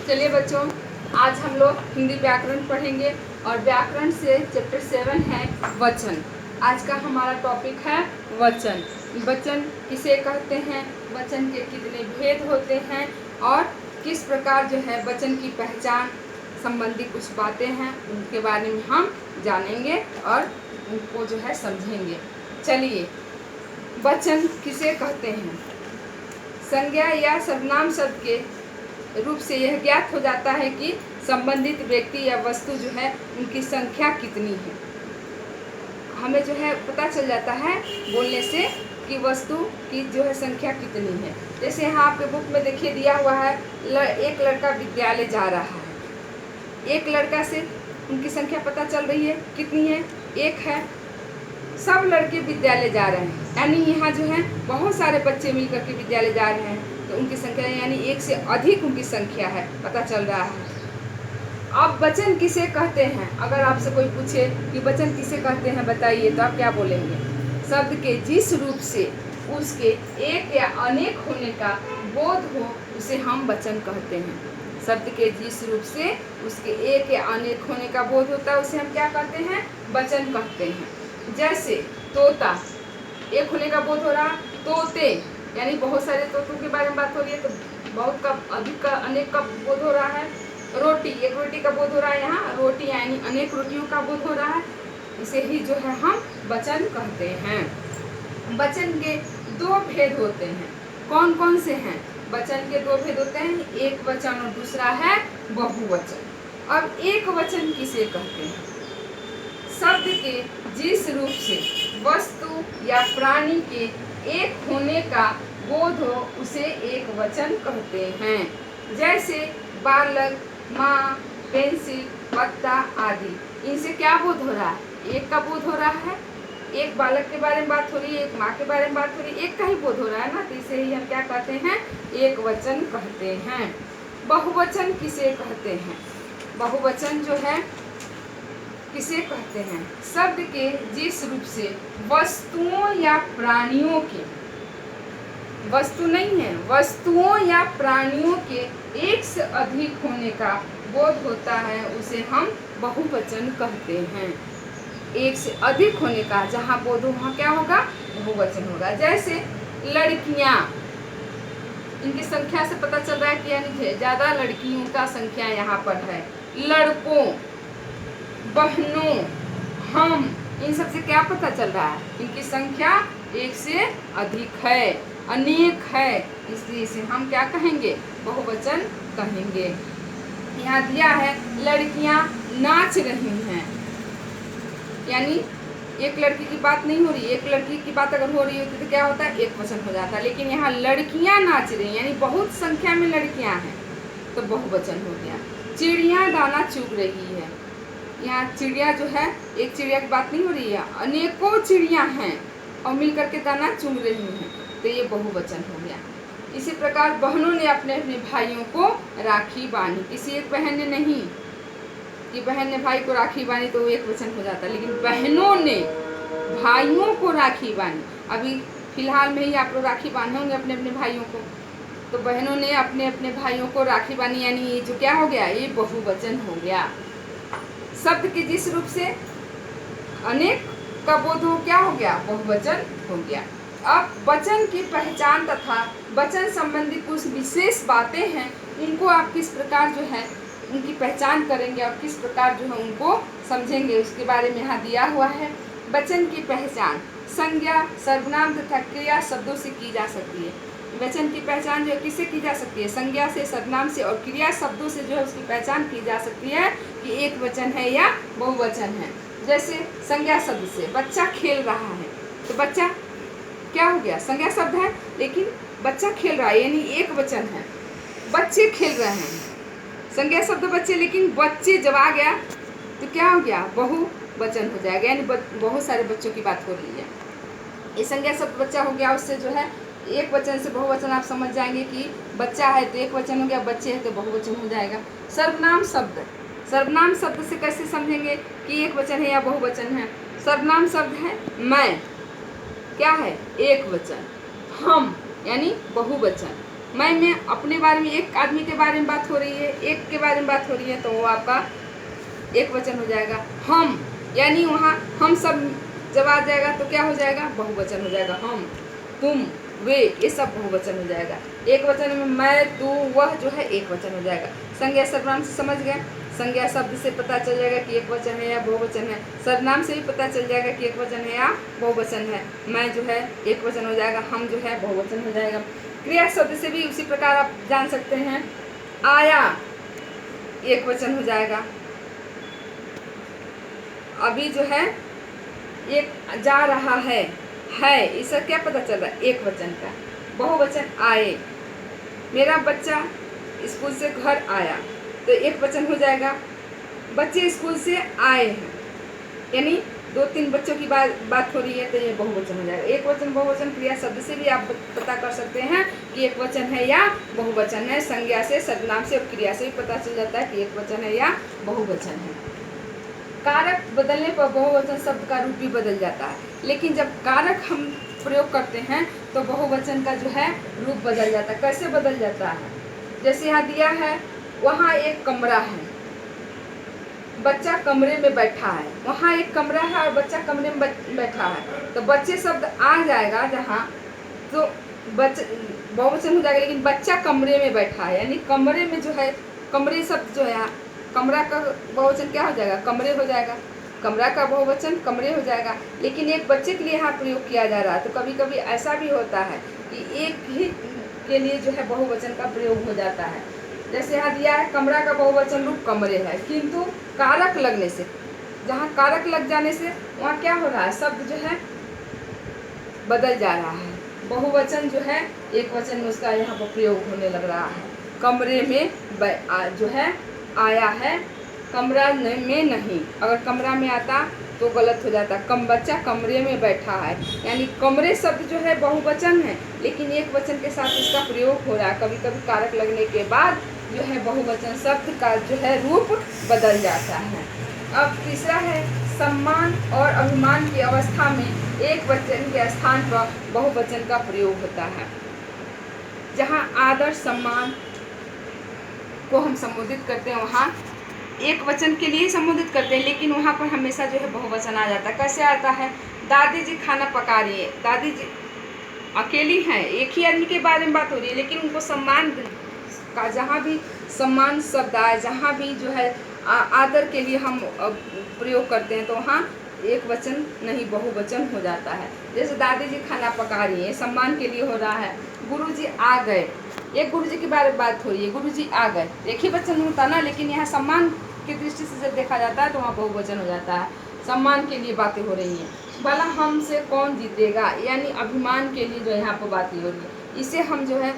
चलिए बच्चों, आज हम लोग हिंदी व्याकरण पढ़ेंगे और व्याकरण से चैप्टर 7 है वचन। आज का हमारा टॉपिक है वचन। वचन किसे कहते हैं, वचन के कितने भेद होते हैं और किस प्रकार जो है वचन की पहचान संबंधी कुछ बातें हैं उनके बारे में हम जानेंगे और उनको जो है समझेंगे। चलिए, वचन किसे कहते हैं। संज्ञा या सर्वनाम शब्द के रूप से यह ज्ञात हो जाता है कि संबंधित व्यक्ति या वस्तु जो है उनकी संख्या कितनी है। हमें जो है पता चल जाता है बोलने से कि वस्तु की जो है संख्या कितनी है। जैसे यहाँ आपके बुक में देखिए दिया हुआ है, एक लड़का विद्यालय जा रहा है। एक लड़का से उनकी संख्या पता चल रही है, कितनी है, एक है। सब लड़के विद्यालय जा रहे हैं, यानी यहाँ जो है बहुत सारे बच्चे मिलकर के विद्यालय जा रहे हैं, तो उनकी संख्या यानी एक से अधिक उनकी संख्या है, पता चल रहा है। अब वचन किसे कहते हैं, अगर आपसे कोई पूछे कि वचन किसे कहते हैं बताइए, तो आप क्या बोलेंगे। शब्द के जिस रूप से उसके एक या अनेक होने का बोध हो उसे हम वचन कहते हैं। शब्द के जिस रूप से उसके एक या अनेक होने का बोध होता है उसे हम क्या कहते हैं, वचन कहते हैं। जैसे तोता, एक होने का बोध हो रहा, तोते यानी बहुत सारे तोतों के बारे में बात हो रही है, तो बहुत का, अधिक का, अनेक का बोध हो रहा है। रोटी, एक रोटी का बोध हो रहा है, यहाँ रोटी यानी अनेक रोटियों का बोध हो रहा है। इसे ही जो है हम वचन कहते हैं। वचन के दो भेद होते हैं, कौन कौन से हैं। वचन के दो भेद होते हैं, एक वचन और दूसरा है बहुवचन। अब एक वचन किसे कहते हैं, शब्द के जिस रूप से वस्तु या प्राणी के एक होने का बोध हो उसे एक वचन कहते हैं। जैसे बालक, माँ, पेंसिल, पत्ता आदि, इनसे क्या बोध हो रहा है, एक का बोध हो रहा है। एक बालक के बारे में बात हो रही है, एक माँ के बारे में बात हो रही है, एक का ही बोध हो रहा है ना, तो इसे ही हम क्या कहते हैं, एक वचन कहते हैं। बहुवचन किसे कहते हैं, बहुवचन जो है किसे कहते हैं, शब्द के जिस रूप से वस्तुओं या प्राणियों के, वस्तु नहीं है, वस्तुओं या प्राणियों के एक से अधिक होने का बोध होता है उसे हम बहुवचन कहते हैं। एक से अधिक होने का जहाँ बोध हो वहाँ क्या होगा, बहुवचन होगा। जैसे लड़कियाँ, इनकी संख्या से पता चल रहा है कि यानी ज़्यादा लड़कियों का संख्या यहाँ पर है। लड़कों, बहनों, हम, इन सब से क्या पता चल रहा है, इनकी संख्या एक से अधिक है, अनेक है, इसलिए इसे हम क्या कहेंगे, बहुवचन कहेंगे। यहाँ दिया है लड़कियाँ नाच रही हैं, यानी एक लड़की की बात नहीं हो रही, एक लड़की की बात अगर हो रही होती तो क्या होता है, एक वचन हो जाता। लेकिन यहाँ लड़कियाँ नाच रही हैं यानी बहुत संख्या में लड़कियाँ हैं, तो बहुवचन हो गया। चिड़िया दाना चुग रही है, यहाँ चिड़िया जो है एक चिड़िया की बात नहीं हो रही है, अनेकों चिड़िया हैं और मिलकर के दाना चुग रही हैं, तो ये बहुवचन हो गया। इसी प्रकार बहनों ने अपने अपने भाइयों को राखी बांधी, किसी एक बहन ने नहीं कि बहन ने भाई को राखी बांधी तो वो एक वचन हो जाता, लेकिन बहनों ने भाइयों को राखी बांधी। अभी फिलहाल में ही आप लोग राखी बांधे होंगे अपने अपने भाइयों को, तो बहनों ने अपने अपने भाइयों को राखी बांधी, यानी ये जो क्या हो गया, ये बहुवचन हो गया। शब्द के जिस रूप से अनेक का बोध हो क्या हो गया, बहुवचन हो गया। अब वचन की पहचान तथा वचन संबंधी कुछ विशेष बातें हैं, इनको आप किस प्रकार जो है उनकी पहचान करेंगे और किस प्रकार जो है उनको समझेंगे, उसके बारे में यहाँ दिया हुआ है। वचन की पहचान संज्ञा, सर्वनाम तथा क्रिया शब्दों से की जा सकती है। वचन की पहचान जो है किससे की जा सकती है, संज्ञा से, सर्वनाम से और क्रिया शब्दों से जो है उसकी पहचान की जा सकती है कि एक वचन है या बहुवचन है। जैसे संज्ञा शब्द से बच्चा खेल रहा है, तो बच्चा क्या हो गया, संज्ञा शब्द है, लेकिन बच्चा खेल रहा है यानी एक वचन है। बच्चे खेल रहे हैं, संज्ञा शब्द बच्चे, लेकिन बच्चे जब आ गया तो क्या हो गया, बहुवचन हो जाएगा, यानी बहुत सारे बच्चों की बात हो रही है। ये संज्ञा शब्द बच्चा हो गया, उससे जो है एक वचन से बहुवचन आप समझ जाएंगे कि बच्चा है तो एक वचन हो गया, बच्चे है तो बहुवचन हो जाएगा। सर्वनाम शब्द, सर्वनाम शब्द से कैसे समझेंगे कि एक वचन है या बहुवचन है। सर्वनाम शब्द है मैं, क्या है, एक वचन। हम यानी बहुवचन, मैं में अपने बारे में, एक आदमी के बारे में बात हो रही है, एक के बारे में बात हो रही है, तो वो आपका एक वचन हो जाएगा। हम, यानी वहाँ हम सब जब आ जाएगा तो क्या हो जाएगा? बहुवचन हो जाएगा। हम, तुम, वे, ये सब बहुवचन हो जाएगा। एक वचन में मैं, तू, वह जो है एक वचन हो जाएगा। संज्ञा सर्वनाम से समझ गए? संज्ञा शब्द से पता चल जाएगा कि एक वचन है या बहुवचन है। सर्वनाम से भी पता चल जाएगा कि एक वचन है या बहुवचन है। मैं जो है एक वचन हो जाएगा, हम जो है बहुवचन हो जाएगा। क्रिया शब्द से भी उसी प्रकार आप जान सकते हैं। आया एक वचन हो जाएगा। अभी जो है एक जा रहा है, इसका क्या पता चल रहा है? एक वचन का। बहुवचन आए, मेरा बच्चा स्कूल से घर आया, तो एक वचन हो जाएगा। बच्चे स्कूल से आए हैं, यानी 2-3 बच्चों की बात हो रही है, तो ये बहुवचन हो जाएगा। एक वचन बहुवचन क्रिया शब्द से भी आप पता कर सकते हैं कि एक वचन है या बहुवचन है। संज्ञा से, सर्वनाम से और क्रिया से भी पता चल जाता है कि एक वचन है या बहुवचन है। कारक बदलने पर बहुवचन शब्द का रूप भी बदल जाता है, लेकिन जब कारक हम प्रयोग करते हैं तो बहुवचन का जो है रूप बदल जाता है। कैसे बदल जाता है? जैसे यहाँ दिया है, वहाँ एक कमरा है, बच्चा कमरे में बैठा है। वहाँ एक कमरा है और बच्चा कमरे में बैठा है, तो बच्चे शब्द आ जाएगा जहाँ, तो बहुवचन हो जाएगा। लेकिन बच्चा कमरे में बैठा है, यानी कमरे में जो है, कमरे शब्द जो है, कमरा का बहुवचन क्या हो जाएगा? कमरे हो जाएगा। कमरा का बहुवचन कमरे हो जाएगा। लेकिन एक बच्चे के लिए यहाँ प्रयोग किया जा रहा है, तो कभी कभी ऐसा भी होता है कि एक ही के लिए जो है बहुवचन का प्रयोग हो जाता है। जैसे यहाँ दिया है, कमरा का बहुवचन रूप कमरे है, किंतु कारक लगने से, जहाँ कारक लग जाने से वहाँ क्या हो रहा है? शब्द जो है बदल जा रहा है। बहुवचन जो है एक वचन में उसका यहाँ पर प्रयोग होने लग रहा है। कमरे में जो है आया है, कमरा में नहीं। अगर कमरा में आता तो गलत हो जाता। बच्चा कमरे में बैठा है, यानी कमरे शब्द जो है बहुवचन है, लेकिन एक वचन के साथ इसका प्रयोग हो रहा है। कभी कभी कारक लगने के बाद जो है बहुवचन शब्द का जो है रूप बदल जाता है। अब तीसरा है, सम्मान और अभिमान की अवस्था में एक वचन के स्थान पर बहुवचन का प्रयोग होता है। जहाँ आदर सम्मान को हम संबोधित करते हैं, वहाँ एक वचन के लिए संबोधित करते हैं, लेकिन वहाँ पर हमेशा जो है बहुवचन आ जाता है। कैसे आता है? दादी जी खाना पका रही है। दादी जी अकेली हैं, एक ही आदमी के बारे में बात हो रही है, लेकिन उनको सम्मान का, जहाँ भी सम्मान शब्द आए, जहाँ भी जो है आदर के लिए हम प्रयोग करते हैं, तो वहाँ एक वचन नहीं बहुवचन हो जाता है। जैसे दादी जी खाना पका रही है, सम्मान के लिए हो रहा है। गुरुजी आ गए, एक गुरुजी के बारे में बात हो रही है, गुरुजी आ गए, एक ही वचन होता ना, लेकिन यहाँ सम्मान की दृष्टि से जब देखा जाता है तो वहाँ बहुवचन हो जाता है। सम्मान के लिए बातें हो रही हैं। भला हमसे कौन जीतेगा, यानी अभिमान के लिए जो यहाँ पर बातें हो रही है, इसे हम जो है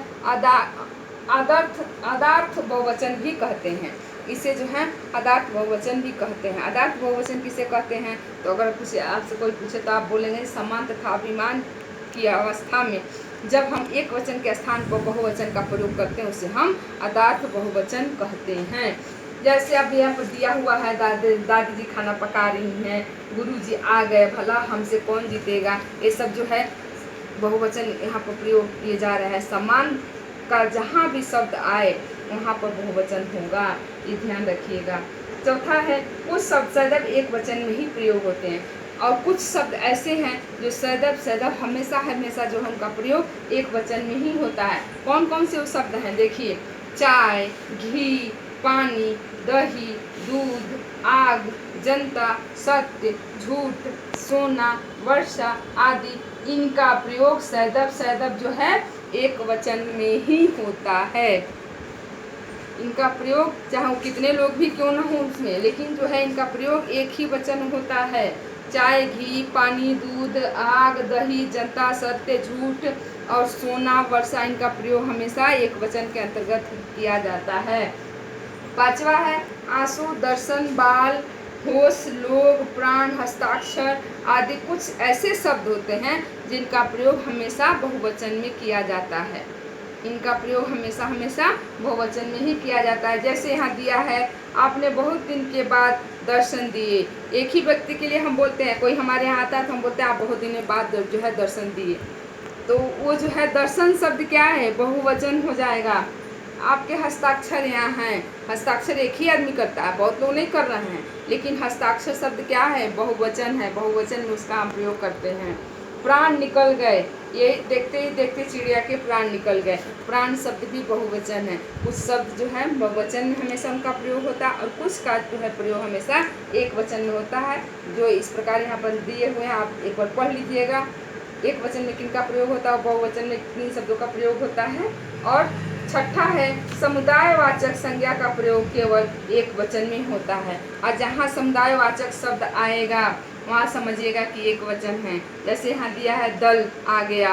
आदार्थ बहुवचन भी कहते हैं। इसे जो है आदार्थ बहुवचन भी कहते हैं। आदार्थ बहुवचन किसे कहते हैं? तो अगर कुछ आपसे कोई पूछे तो आप बोलेंगे सम्मान तथा अभिमान की अवस्था में जब हम एक वचन के स्थान पर बहुवचन का प्रयोग करते हैं, उसे हम आदार्थ बहुवचन कहते हैं। जैसे अब यहाँ पर दिया हुआ है, दादी जी खाना पका रही हैं, गुरुजी आ गए, भला हमसे कौन जीतेगा, ये सब जो है बहुवचन यहाँ पर प्रयोग किए जा रहे हैं। सम्मान का जहाँ भी शब्द आए वहाँ पर बहुवचन होगा, ये ध्यान रखिएगा। चौथा है, कुछ शब्द सदैव एक वचन में ही प्रयोग होते हैं और कुछ शब्द ऐसे हैं जो सदैव हमेशा जो उनका प्रयोग एक वचन में ही होता है। कौन कौन से वो शब्द हैं? देखिए, चाय, घी, पानी, दही, दूध, आग, जनता, सत्य, झूठ, सोना, वर्षा आदि, इनका प्रयोग सदैव जो है एक वचन में ही होता है। इनका प्रयोग चाहे कितने लोग भी क्यों ना हो उसमें, लेकिन जो है इनका प्रयोग एक ही वचन होता है। चाय, घी, पानी, दूध, आग, दही, जनता, सत्य, झूठ और सोना, वर्षा, इनका प्रयोग हमेशा एक वचन के अंतर्गत किया जाता है। पांचवा है, आंसू, दर्शन, बाल, होश, लोग, प्राण, हस्ताक्षर आदि कुछ ऐसे शब्द होते हैं जिनका प्रयोग हमेशा बहुवचन में किया जाता है। इनका प्रयोग हमेशा बहुवचन में ही किया जाता है। जैसे यहाँ दिया है, आपने बहुत दिन के बाद दर्शन दिए। एक ही व्यक्ति के लिए हम बोलते हैं, कोई हमारे यहाँ आता है तो हम बोलते हैं आप बहुत दिनों बाद जो है दर्शन दिए। तो वो जो है दर्शन शब्द क्या है, बहुवचन हो जाएगा। आपके हस्ताक्षर यहाँ हैं, हस्ताक्षर एक ही आदमी करता है, बहुत लोग नहीं कर रहे हैं, लेकिन हस्ताक्षर शब्द क्या है, बहुवचन है, बहुवचन में उसका हम प्रयोग करते हैं। प्राण निकल गए, ये देखते ही देखते चिड़िया के प्राण निकल गए, प्राण शब्द भी बहुवचन है। कुछ शब्द जो है बहुवचन में हमेशा उनका प्रयोग होता है और कुछ का जो है प्रयोग हमेशा एक वचन में होता है, जो इस प्रकार यहाँ पर दिए हुए हैं, आप एक बार पढ़ लीजिएगा। एक वचन में किन का प्रयोग होता है, बहुवचन में किन शब्दों का प्रयोग होता है। और छठा है समुदायवाचक संज्ञा का प्रयोग केवल एक वचन में होता है, और जहाँ समुदायवाचक शब्द आएगा वहाँ समझिएगा कि एक वचन है। जैसे यहाँ दिया है दल आ गया,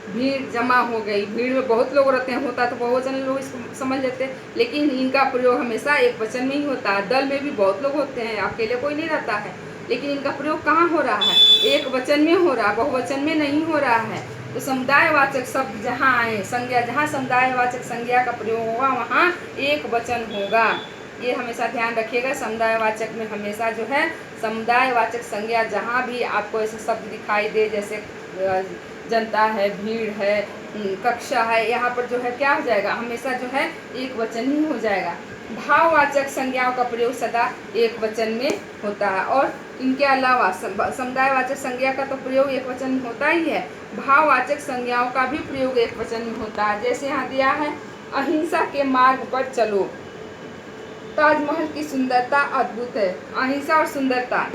भीड़ जमा हो गई, भीड़ में बहुत लोग रहते हैं, होता तो बहुवचन लोग इसको समझ लेते हैं, लेकिन इनका प्रयोग हमेशा एक वचन में ही होता है। दल में भी बहुत लोग होते हैं, अकेले कोई नहीं रहता है, लेकिन इनका प्रयोग कहाँ हो रहा है, एक वचन में हो रहा है, बहुवचन में नहीं हो रहा है। तो समुदायवाचक शब्द जहाँ आए, संज्ञा जहाँ समुदायवाचक संज्ञा का प्रयोग होगा वहाँ एक वचन होगा, ये हमेशा ध्यान रखिएगा। समुदायवाचक में हमेशा जो है समुदायवाचक संज्ञा जहाँ भी आपको ऐसे शब्द दिखाई दे, जैसे जनता है, भीड़ है, कक्षा है, यहाँ पर जो है क्या हो जाएगा, हमेशा जो है एक वचन ही हो जाएगा। भाववाचक संज्ञाओं का प्रयोग सदा एक वचन में होता है, और इनके अलावा समुदायवाचक संज्ञा का तो प्रयोग एक वचन में होता ही है, भाववाचक संज्ञाओं का भी प्रयोग एक वचन में होता है। जैसे यहाँ दिया है अहिंसा के मार्ग पर चलो, ताजमहल की सुंदरता अद्भुत है। अहिंसा और सुंदरता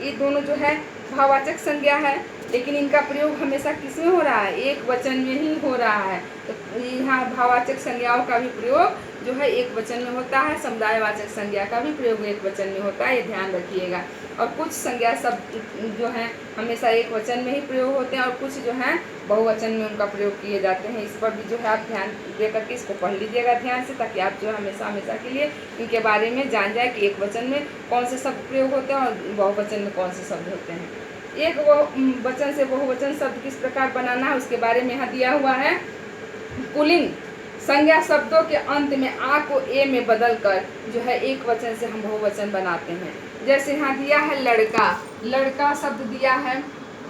ये दोनों जो है भाववाचक संज्ञा है, लेकिन इनका प्रयोग हमेशा किसमें हो रहा है, एक वचन में ही हो रहा है। तो यहाँ भाववाचक संज्ञाओं का भी प्रयोग जो है एक वचन में होता है, समुदायवाचक संज्ञा का भी प्रयोग एक वचन में होता है, ये ध्यान रखिएगा। और कुछ संज्ञा शब्द जो हैं हमेशा एक वचन में ही प्रयोग होते हैं, और कुछ जो हैं बहुवचन में उनका प्रयोग किए जाते हैं। इस पर भी जो है आप ध्यान दे करके इसको पढ़ लीजिएगा ध्यान से, ताकि आप जो है हमेशा हमेशा के लिए इनके बारे में जान जाए कि एक वचन में कौन से शब्द प्रयोग होते हैं और बहुवचन में कौन से शब्द होते हैं। एक वचन से बहुवचन शब्द किस प्रकार बनाना है उसके बारे में यहाँ दिया हुआ है। पुल्लिंग संज्ञा शब्दों के अंत में आ को ए में बदल कर जो है एक वचन से हम बहुवचन बनाते हैं। जैसे यहाँ दिया है लड़का, लड़का शब्द दिया है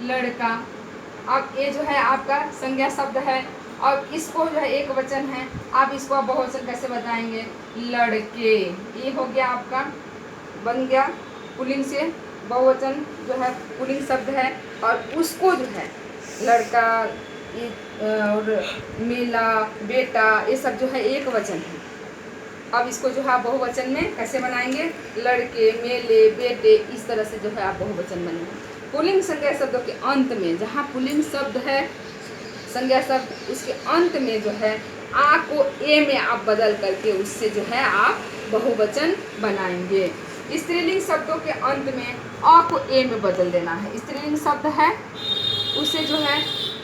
लड़का, अब ये जो है आपका संज्ञा शब्द है और इसको जो है एक वचन है, आप इसको आप बहुवचन कैसे बताएंगे, लड़के। ये हो गया आपका, बन गया पुल्लिंग से बहुवचन जो है पुल्लिंग शब्द है, और उसको जो है लड़का और मेला, बेटा, ये सब जो है एक वचन है। अब इसको जो है आप बहुवचन में कैसे बनाएंगे, लड़के, मेले, बेटे, इस तरह से जो है आप बहुवचन बनाएंगे। पुल्लिंग संज्ञा शब्दों के अंत में, जहाँ पुल्लिंग शब्द है संज्ञा शब्द, उसके अंत में जो है आ को ए में आप बदल करके उससे जो है आप बहुवचन बनाएंगे। स्त्रीलिंग शब्दों के अंत में अ को ए में बदल देना है। स्त्रीलिंग शब्द है उसे जो है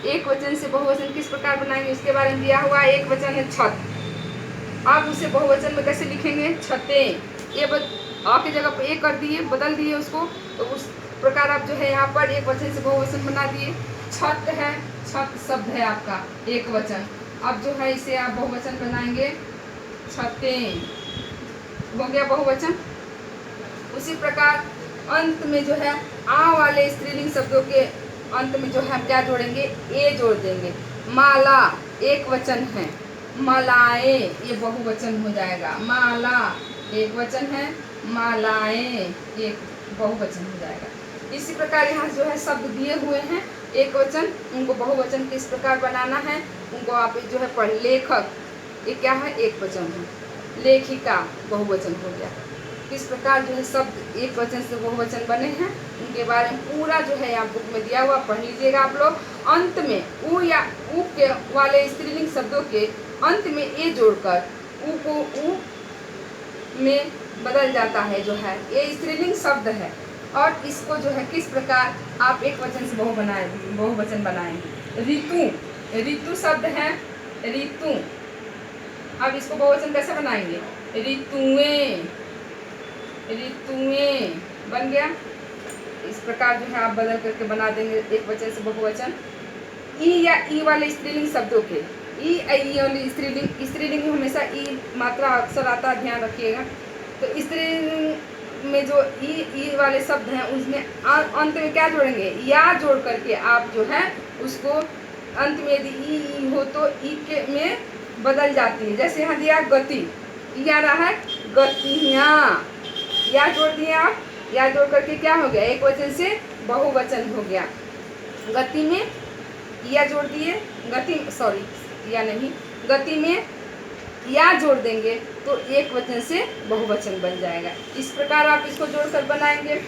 एक वचन से बहुवचन किस प्रकार बनाएंगे उसके बारे में दिया हुआ है। एक वचन है छत, आप उसे बहुवचन में कैसे लिखेंगे, छतें। ये अ की जगह पर ए कर दिए, बदल दिए उसको, तो उस प्रकार आप जो है यहाँ पर एक वचन से बहुवचन बना दिए। छत है, छत शब्द है आपका एक वचन, अब जो है इसे आप बहुवचन बनाएंगे, छतें, हो गया बहुवचन। उसी प्रकार अंत में जो है आ वाले स्त्रीलिंग शब्दों के अंत में जो है हम क्या जोड़ेंगे, ए जोड़ देंगे। माला एक वचन है, मालाएं ये बहुवचन हो जाएगा। माला एक वचन है, मालाएं एक बहुवचन हो जाएगा। इसी प्रकार यहाँ जो है शब्द दिए हुए हैं एक वचन, उनको बहुवचन किस प्रकार बनाना है उनको आप जो है पढ़। लेखक ये क्या है, एक वचन है। लेखिका बहुवचन हो गया। किस प्रकार जो है शब्द एक वचन से बहुवचन बने हैं उनके बारे में पूरा जो है यहाँ बुक में दिया हुआ, पढ़ लीजिएगा आप लोग। अंत में उ या उ के वाले स्त्रीलिंग शब्दों के अंत में ए जोड़कर उ को उ में बदल जाता है, जो है ये स्त्रीलिंग शब्द है। और इसको जो है किस प्रकार आप एक वचन से बहुवचन बनाएंगे। ऋतु, ऋतु शब्द है, ऋतु, अब इसको बहुवचन कैसे बनाएंगे, ऋतुएं, ऋतुएं बन गया। इस प्रकार जो है आप बदल करके बना देंगे एक वचन से बहुवचन। ई या ई वाले स्त्रीलिंग शब्दों के, ई वाले स्त्रीलिंग में हमेशा ई मात्रा अक्सर आता है, ध्यान रखिएगा। तो स्त्रीलिंग में जो ई वाले शब्द हैं उसमें अंत में क्या जोड़ेंगे, या जोड़ करके आप जो है उसको अंत में यदि ई हो तो ई के में बदल जाती है। जैसे यहाँ दिया गति, ई आ रहा है गतियाँ, या जोड़ दिए आप, या जोड़ करके क्या हो गया, एक वचन से बहुवचन हो गया। गति में या जोड़ दिए, या नहीं, गति में या जोड़ देंगे तो एक वचन से बहुवचन बन जाएगा। इस प्रकार आप इसको जोड़कर बनाएंगे।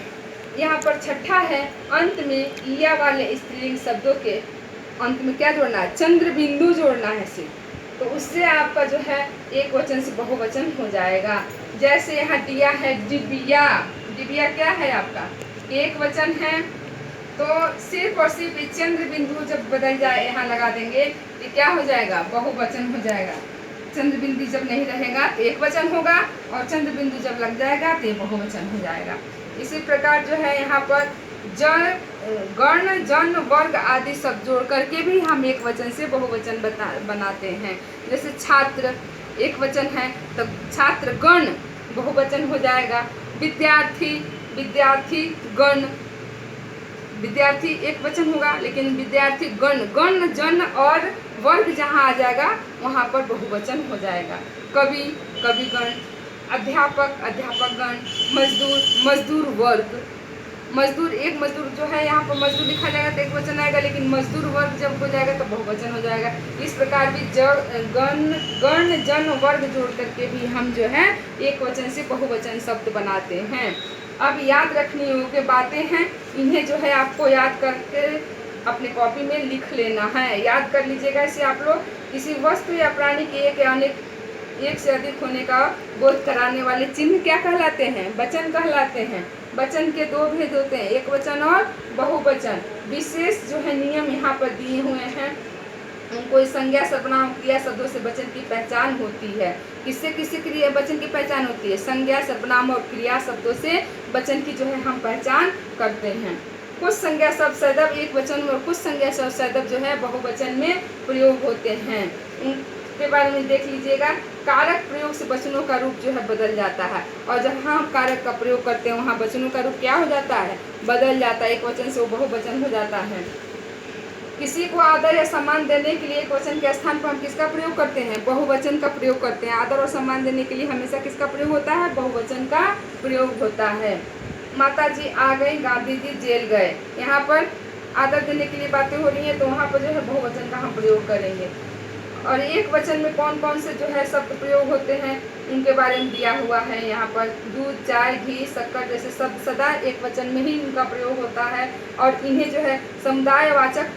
यहाँ पर छठा है, अंत में या वाले स्त्रीलिंग शब्दों के अंत में क्या जोड़ना है, चंद्र बिंदु जोड़ना है सिर्फ, तो उससे आपका जो है एक वचन से बहुवचन हो जाएगा। जैसे यहाँ दिया है डिबिया, डिबिया क्या है आपका एक वचन है, तो सिर्फ और सिर्फ चंद्र बिंदु जब बदल जाए यहाँ लगा देंगे तो क्या हो जाएगा, बहुवचन हो जाएगा। चंद्र बिंदु जब नहीं रहेगा तो एक वचन होगा, और चंद्र बिंदु जब लग जाएगा तो बहुवचन हो जाएगा। इसी प्रकार जो है यहाँ पर जन, गण, जन, वर्ग आदि सब जोड़ करके भी हम एक वचन से बहुवचन बनाते हैं। जैसे छात्र एक वचन है तो छात्र गण बहुवचन हो जाएगा। विद्यार्थी, विद्यार्थी गण, विद्यार्थी एक वचन होगा, लेकिन विद्यार्थी गण, गण, जन और वर्ग जहाँ आ जाएगा वहाँ पर बहुवचन हो जाएगा। कवि, कविगण, अध्यापक, अध्यापकगण, मजदूर, मजदूर वर्ग, मजदूर एक मजदूर जो है यहाँ पर मजदूर लिखा जाएगा तो एक वचन आएगा, लेकिन मजदूर वर्ग जब हो जाएगा तो बहुवचन हो जाएगा। इस प्रकार भी गण, गण, जन, वर्ग जोड़ करके भी हम जो है एक वचन से बहुवचन शब्द बनाते हैं। अब याद रखने योग्य बातें हैं, इन्हें जो है आपको याद करके अपने कॉपी में लिख लेना है। याद कर लीजिएगा इसे आप लोग। किसी वस्तु या प्राणी के एक या अनेक, एक से अधिक होने का बोध कराने वाले चिन्ह क्या कहलाते हैं, वचन कहलाते हैं। वचन के दो भेद होते हैं, एक वचन और बहुवचन। विशेष जो है नियम यहाँ पर दिए हुए हैं, कोई संज्ञा सर्वनाम क्रिया शब्दों से वचन की पहचान होती है। किससे किससे क्रिया वचन की पहचान होती है, संज्ञा सर्वनाम और क्रिया शब्दों से वचन की जो है हम पहचान करते हैं। कुछ संज्ञा शब्द सदैव एक वचन में और कुछ संज्ञा शब्द सदैव जो है बहुवचन में प्रयोग होते हैं, उनके बारे में देख लीजिएगा। कारक प्रयोग से वचनों का रूप जो है बदल जाता है, और जहाँ हम कारक का प्रयोग करते हैं वहाँ वचनों का रूप क्या हो जाता है, बदल जाता है, एक वचन से वो बहुवचन हो जाता है। किसी को आदर या सम्मान देने के लिए एक वचन के स्थान पर हम किसका प्रयोग करते हैं, बहुवचन का प्रयोग करते हैं। आदर और सम्मान देने के लिए हमेशा किसका प्रयोग होता है, बहुवचन का प्रयोग होता है। माता जी आ गई, गांधी जी जेल गए, यहाँ पर आदर देने के लिए बातें हो रही हैं तो वहाँ पर जो है बहुवचन का हम प्रयोग करेंगे। और एक वचन में कौन कौन से जो है शब्द प्रयोग होते हैं उनके बारे में दिया हुआ है यहाँ पर। दूध, चाय, घी, शक्कर जैसे शब्द सदा एक वचन में ही इनका प्रयोग होता है, और इन्हें जो है समुदायवाचक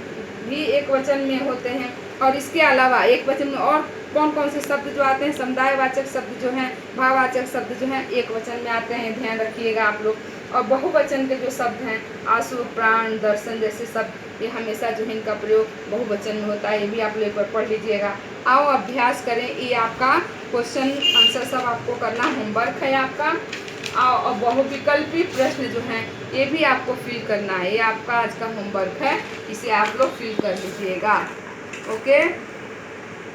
भी एक वचन में होते हैं। और इसके अलावा एक वचन में और कौन कौन से शब्द जो आते हैं, समुदायवाचक शब्द जो हैं, भाववाचक शब्द जो हैं एक वचन में आते हैं, ध्यान रखिएगा आप लोग। और बहुवचन के जो शब्द हैं, आंसू, प्राण, दर्शन जैसे शब्द, ये हमेशा जो है इनका प्रयोग बहुवचन में होता है। ये भी आप लेकर पढ़ लीजिएगा। आओ अभ्यास करें, ये आपका क्वेश्चन आंसर सब आपको करना होमवर्क है आपका। और बहुविकल्पी प्रश्न जो हैं ये भी आपको फिल करना है, ये आपका आज का होमवर्क है, इसे आप लोग फिल कर लीजिएगा। ओके।